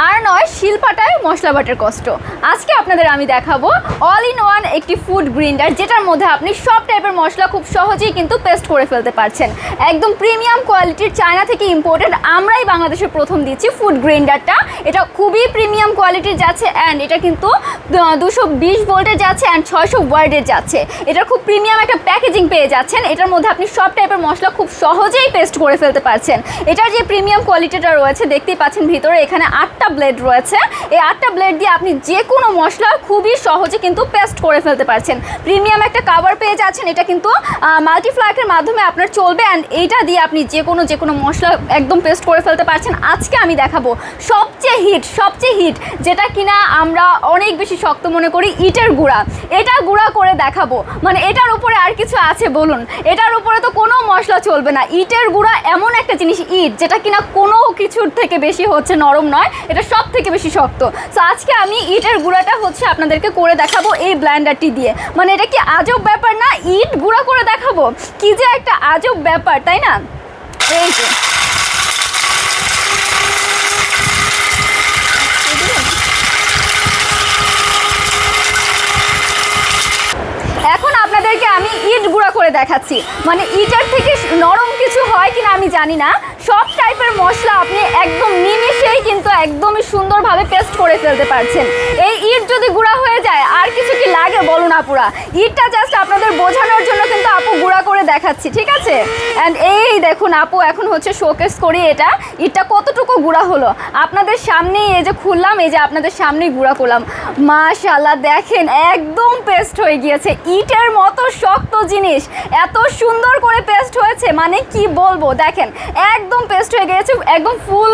আর নয় শিলপাটায় মশলা বাটার কষ্ট। আজকে আপনাদের আমি দেখাবো অল ইন ওয়ান একটি ফুড গ্রাইন্ডার, যেটার মধ্যে আপনি সব টাইপের মশলা খুব সহজেই কিন্তু পেস্ট করে ফেলতে পারছেন। একদম প্রিমিয়াম কোয়ালিটির, চায়না থেকে ইম্পোর্টেড, আমরাই বাংলাদেশে প্রথম দিচ্ছি ফুড গ্রাইন্ডারটা। এটা খুবই প্রিমিয়াম কোয়ালিটির যাচ্ছে অ্যান্ড এটা কিন্তু 220 ভোল্টের যাচ্ছে অ্যান্ড 600 ওয়ার্ডের যাচ্ছে। এটা খুব প্রিমিয়াম একটা প্যাকেজিং পেয়ে যাচ্ছেন। এটার মধ্যে আপনি সব টাইপের মশলা খুব সহজেই পেস্ট করে ফেলতে পারছেন। এটার যে প্রিমিয়াম কোয়ালিটিটা রয়েছে দেখতেই পাচ্ছেন, ভিতরে এখানে 8টা ব্লেড রয়েছে। এই 8টা ব্লেড দিয়ে আপনি যে কোনো মশলা খুবই সহজে কিন্তু পেস্ট করে ফেলতে পারছেন। প্রিমিয়াম একটা কাভার পেয়ে যাচ্ছেন। এটা কিন্তু মাল্টিফ্লাকের মাধ্যমে আপনার চলবে অ্যান্ড এইটা দিয়ে আপনি যে কোনো মশলা একদম পেস্ট করে ফেলতে পারছেন। আজকে আমি দেখাবো সবচেয়ে হিট যেটা কিনা আমরা অনেক বেশি শক্ত মনে করি, ইটের গুঁড়া। এটা গুঁড়া করে দেখাবো, মানে এটার উপরে আর কিছু আছে বলুন? এটার উপরে তো কোনো মশলা চলবে না। ইটের গুঁড়া এমন একটা জিনিস, ইট যেটা কিনা কোনো কিছুর থেকে বেশি হচ্ছে নরম নয়, এটা সব থেকে বেশি শক্ত। সো আজকে আমি ইটের গুঁড়াটা হচ্ছে আপনাদেরকে করে দেখাবো এই ব্লেন্ডারটি দিয়ে। মানে এটা কি আজব ব্যাপার না? ইট গুঁড়া করে দেখাবো, কি যে একটা আজব ব্যাপার, তাই না? এই যে এখন আপনাদেরকে আমি ইট গুঁড়া করে দেখাচ্ছি। মানে ইটের থেকে নরম কিছু হয় কিনা আমি জানি না। সব টাইপের মশলা আপনি একদম নিমিশেই কিন্তু একদমই সুন্দরভাবে পেস্ট করে ফেলতে পারছেন। এই ইট যদি গুঁড়া হয়ে যায় আর কিছু কি লাগে বলুন আপুরা? ইটটা জাস্ট আপনাদের বোঝানোর জন্য কিন্তু আপু গুঁড়া করে দেখাচ্ছি, ঠিক আছে? অ্যান্ড এই দেখুন আপু এখন হচ্ছে শোকেস করি এটা ইটটা কতটুকু গুঁড়া হলো। আপনাদের সামনেই এই যে খুললাম, এই যে আপনাদের সামনেই গুঁড়া করলাম। মাশাআল্লাহ, দেখেন একদম পেস্ট হয়ে গিয়েছে। ইটের মতো শক্ত জিনিস এত সুন্দর করে পেস্ট হয়েছে, মানে কি বলবো, দেখেন একদম পেস্ট হয়ে গিয়েছে। একদম ফুল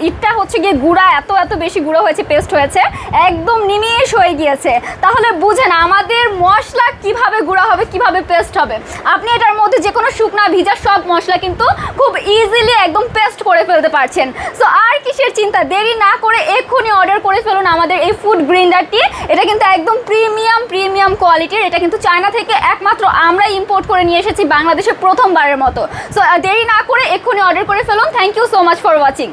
ইটটা হচ্ছে গিয়ে গুঁড়া, এত বেশি গুঁড়া হয়েছে, পেস্ট হয়েছে, একদম নিমিষ হয়ে গিয়েছে। তাহলে বুঝেন আমাদের মশলা কিভাবে গুঁড়া হবে, কিভাবে পেস্ট হবে। আপনি এটার মধ্যে যে কোনো শুকনা ভিজা সব মশলা কিন্তু খুব ইজিলি একদম পেস্ট করে ফেলতে পারছেন। সো আর কিসের চিন্তা, দেরি না করে এক্ষুনি অর্ডার করে ফেলুন আমাদের এই ফুড গ্রাইন্ডারটি। এটা কিন্তু একদম প্রিমিয়াম কোয়ালিটির। এটা কিন্তু চায়না থেকে একমাত্র আমরা ইম্পোর্ট করে নিয়ে এসেছি বাংলাদেশে প্রথমবারের মতো। সো দেরি না করে এক্ষুনি অর্ডার করে ফেলুন। Thank you so much for watching.